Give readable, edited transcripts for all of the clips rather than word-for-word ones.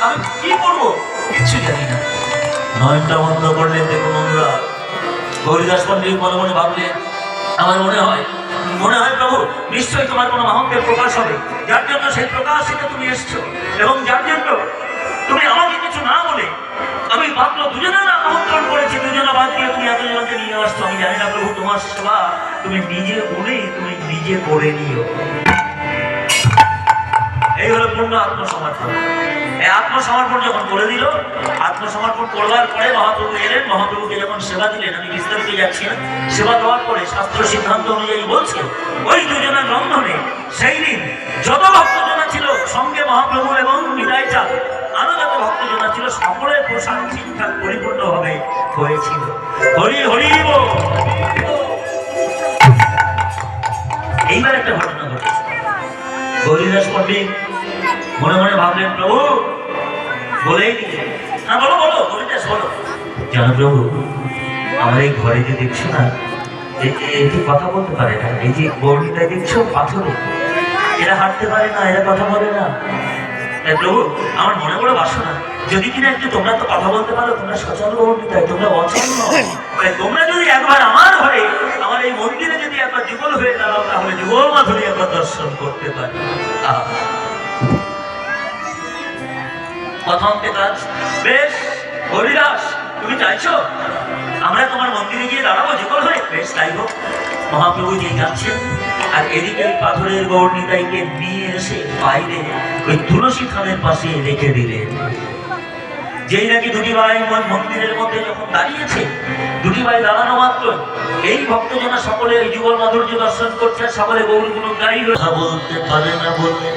আমি কি করবো কিচ্ছু জানি না। নয়নটা বন্ধ করলেন। দেখুন বন্ধুরা, হরিদাস পণ্ডিত মনে মনে ভাবলেন, আমার মনে হয় প্রভু নিশ্চয়ই তোমার কোনো মহত্বের প্রকাশ হবে, যার জন্য সেই প্রকাশিতে তুমি এসছো, এবং যার জন্য তুমি আমাকে কিছু না বলে আমি মাত্র দুজনে না আমন্ত্রণ করেছি, দুজনে বাদ দিয়ে তুমি এতজনকে নিয়ে আসছো। আমি জানি না প্রভু, তোমার সেবা তুমি নিজে বলে তুমি নিজে করে নিও। এই হলো পূর্ণ আত্মসমর্পণ। এই আত্মসমর্পণ যখন করে দিল, আত্মসমর্পণ করবার পরে মহাপ্রভু এলেন। মহাপ্রভুকে যখন সেবা দিলেন, আমি বিস্তারিত যাচ্ছি না, সেবা দেওয়ার পরে শাস্ত্র সিদ্ধান্ত অনুযায়ী বলছে, ওই দুজনের রন্ধনে সেই দিন যত ভক্তজনা ছিল সঙ্গে মহাপ্রভু এবং বিদায় চাঁদ আরো যত ভক্তজনা ছিল সকলের প্রসাদ ঠিকঠাক পরিপূর্ণভাবে হয়েছিল। হরি হরি বল। এইবার একটা ঘটনা ঘটেছে। হরিদাস পণ্ডিত মনে মনে ভাবলেন, প্রভু বলেই দিলেন, না বলো বলো হরিদাস বলো। জানো প্রভু, আমার এই ঘরে যে দেখছো না, এটি কথা বলতে পারে না। এই যে বর্ণিতায় দেখছো পাথরে, এরা হাঁটতে পারে না, এরা কথা বলে না। প্রভু আমার মনে বড় বাসনা, যদি কিনা একটু তোমরা তো কথা বলতে পারো, তোমরা সচল বর্ণিতায়, তোমরা অচল নও, তোমরা যদি একবার আমার ঘরে আমার এই মন্দিরে যদি একবার যুগল হয়ে দাঁড়াও, তাহলে যুগল মাধুরী একবার দর্শন করতে পারি। প্রথম কাজ, বেশ হরিদাস তুমি চাইছো আমরা তোমার মন্দিরে গিয়ে দাঁড়াবো যুগল হয়ে, বেশ তাই হোক। মহাপ্রভু যে যাচ্ছেন, আর এদিকে পাথরের গৌরনিতাইকে নিয়ে এসে বাইরে ওই তুলসী থানের পাশে রেখে দিলেন। যেই নাকি দুটি ভাই মন্দিরের মধ্যে যখন দাঁড়িয়েছে, দুটি ভাই দাঁড়ানো মাত্র এই ভক্তজনা সকলে এই যুগল মাধুর্য দর্শন করছে, সকলে গৌরগুলো গাড়ি কথা বলতে পারে না বলে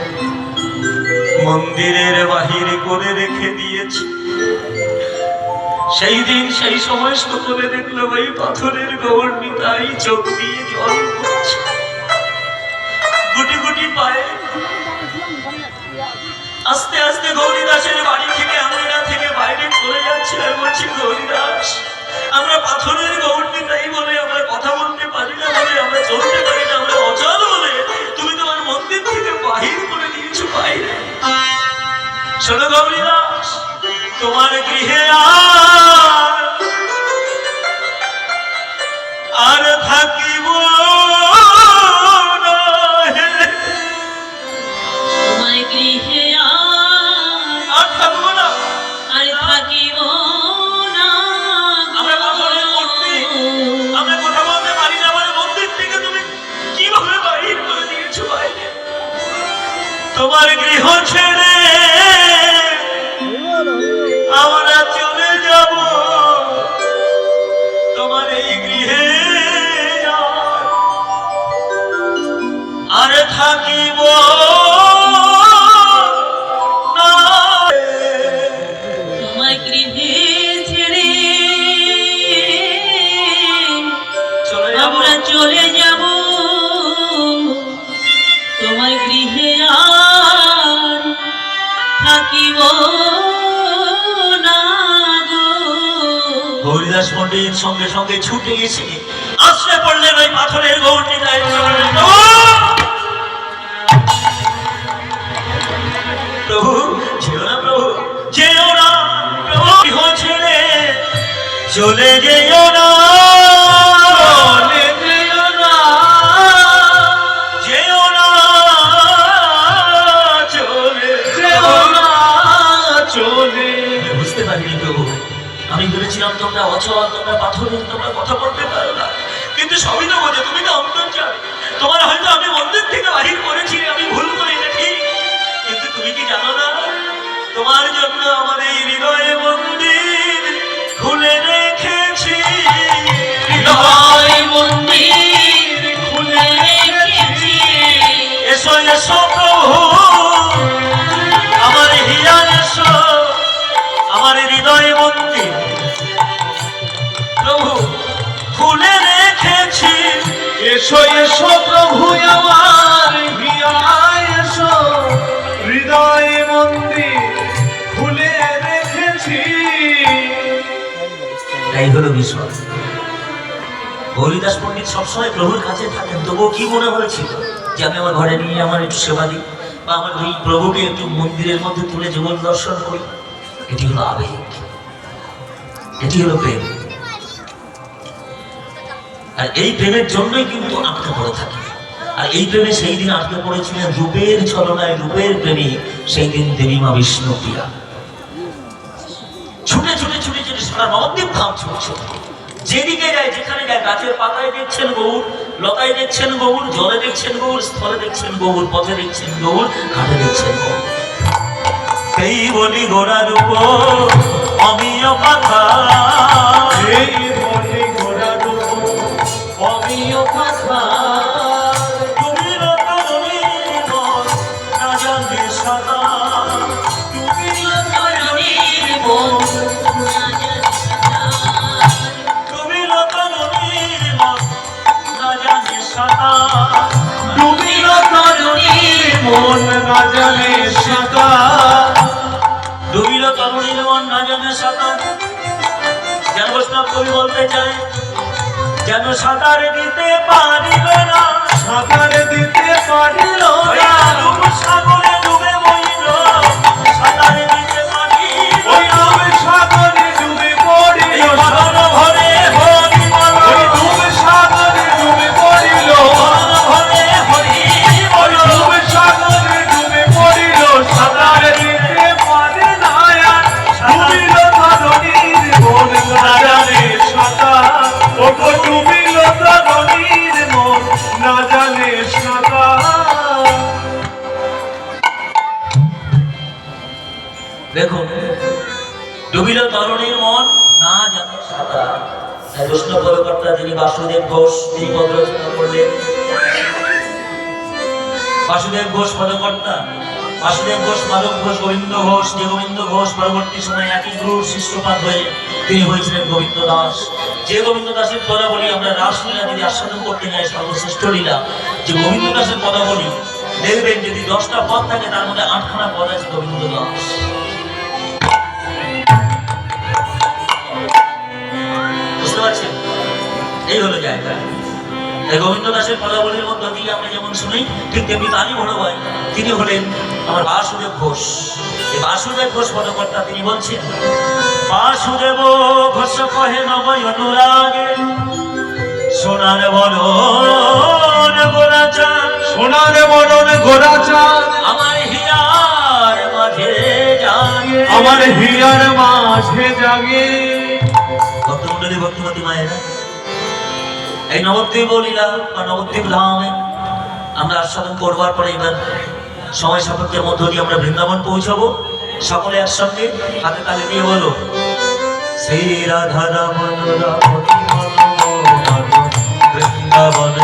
মন্দিরের বাহিরে করে রেখে দিয়েছে। সেই দিন সেই সময় সকলে দেখলো ওই পাথরের গৌরনিতাই চোখ দিয়ে জল পড়ছে, গুটি গুটি পায়ে আস্তে আস্তে গৌরীদাসের বাড়ি থেকে আঙিনা থেকে বাইরে চলে যাচ্ছে। আর বলছি, গৌরীদাস আমরা পাথরের গৌরনিতাই বলে আমরা কথা বলতে পারি না, বলে আমরা চলতে পারি না, আমরা অচল বলে তুমি তোমার মন্দির থেকে বাহির করে দিয়েছো বাইরে। শোনো গৌরীদাস, তোমার গৃহে আর থাকিব তোমার গৃহ ছেড়ে আমরা চলে যাব, তোমার এই গৃহে আর থাকিব না। তোমার গৃহে ছেড়ে আমরা চলে যাব, তোমার গৃহে আর থাকিব না গো। হরিদাস পণ্ডিত সঙ্গে সঙ্গে ছুটে এসে আশ্রয় পড়লেন ওই পাথরের গৌরনিতাই। প্রভু যেও না, প্রভু যেও না, প্রভু গৃহ ছেড়ে চলে যেও না, বুঝতে পারিনি প্রভু। আমি ভেবেছিলাম তোমরা অচল, তোমরা পাথরের, তোমরা কথা বলতে পারো না, কিন্তু সবই তো বোঝো, তুমি তো অন্তর্যামী। তোমার হয়তো আমি মন্দির থেকে বাহির করেছি, আমি ভুল করে, এটা ঠিক, কিন্তু তুমি কি জানো না, তোমার জন্য আমাদের এই হৃদয়ে মন্দির খুলে রেখেছি, হৃদয় মন্দির খুলে রেখেছি। এসো এসো প্রভু আমার হিয়া, এসো আমার হৃদয় মন্দির প্রভু খুলে রেখেছি। এসো এসো প্রভু আমার হিয়া, এসো হৃদয় মন্দির খুলে রেখেছি। এই হলো বিষয়। হরিদাস পণ্ডিত সবসময় প্রভুর কাছে থাকেন, তবুও কি মনে হয়েছিল যে আমি আমার ঘরে নিয়ে আমার একটু সেবা দিই, বা আমার ওই প্রভুকে একটু মন্দিরের মধ্যে তুলে যুগল দর্শন করি, এটি হলো আবেগ, এটি হলো প্রেম। আর এই প্রেমের জন্যই কিন্তু আটকে পড়ে থাকে। আর এই প্রেমে সেই দিন আটকে পড়েছিলেন রূপের ছলনায়, রূপের প্রেমে সেই দিন দেবী মা বিষ্ণুপ্রিয়া। ছুটে ছুটে ছুটে ছুটে সারা নবদ্বীপ ধাম ছুটছে, যেদিকে যায় যেখানে যায়, গাছের পাতায় দেখছেন গৌর, লতায় দেখছেন গৌর, জলে দেখছেন গৌর, স্থলে দেখছেন গৌর, পথে দেখছেন গৌর, ঘাটে দেখছেন গৌর। এই বলি গোড়ার উপর অমিয় কথা, এই বলি গোড়ার উপর অমিয় কথা, তুমি রতনের মন না জানবে সদা, তুমি ধরণীর মন না জানে সদা। তুমি রতনের মন না জানবে সদা, তুমি ধরণীর মন না জানে সদা। ডুবিল তরুণীর মন না জানে সাঁতার। যেন বৈষ্ণব কবি বলতে চায়, যেন সাঁতার দিতে পারিল না, সাঁতার দিতে পারিল ওই না, ডুব সাগরে ডুবে মরিল, সাঁতার দিতে পারিল ওই না। ডুবে সাগরে ডুবে এই পড়িল, মরণ ভরে হরি বল, ওই ডুবে সাগরে ডুবে পড়িল, মরণ ভরে হরি ওই বল। ডুবে সাগরে ডুবে পড়িল, সাঁতার দিতে পারে না আর, ডুবিল ধরণীর মন না জানে সাঁতার, ওগো ডুবিল ধরণীর মন না জানে সাঁতার। দেখুন, ডুবিল তরুণীর মন না জানে সাঁতার। তাই বৈষ্ণব কর্মকর্তা যিনি বাসুদেব ঘোষ, তিনি পদ রচনা করলেন। বাসুদেব ঘোষ পদকর্তা, বাসুদেব ঘোষ, মাধব ঘোষ, গোবিন্দ ঘোষ, যে গোবিন্দ ঘোষ পরবর্তী সময়ে একই গুরুর শিষ্যপাত হয়ে তিনি হয়েছিলেন গোবিন্দ দাস। যে গোবিন্দ দাসের পদাবলী আমরা রাসলীলা যদি আস্বাদন করতে যাই, সর্বশ্রেষ্ঠ লীলা যে গোবিন্দ দাসের পদাবলী, দেখবেন যদি 10টা পদ থাকে তার মধ্যে 8খানা পদ আছে গোবিন্দ দাস। বুঝতে পারছেন? এই হলো জায়গা। এই গোবিন্দ দাসের পদাবলীর মধ্য দিয়ে আমরা যেমন শুনি, ঠিক তেমনি তারই বড় ভাই তিনি হলেন আমার বাসুদেব ঘোষ। এই বাসুদেব ঘোষ পদকর্তা, তিনি বলছেন, বাসুদেব ঘোষ কহে নবয় অনুরাগে, সোনার বরণ গোরাচার, সোনার বরণ গোরা চাঁদ আমার হিয়ার মাঝে জাগে, আমার হিয়ার মাঝে জাগে। ভক্তমন্ডলী, ভক্তবতী মায়েরা, এই নবদ্বীপ লীলা বা নবদ্বীপ ধামে আমরা আস্বাদন করবার পরে এবার সময় সাপেক্ষের মধ্য দিয়ে আমরা বৃন্দাবন পৌঁছাবো। সকলে একসঙ্গে হাতে তালি দিয়ে বলো, শ্রী রাধা রমন রমতি মনোমোহন বৃন্দাবন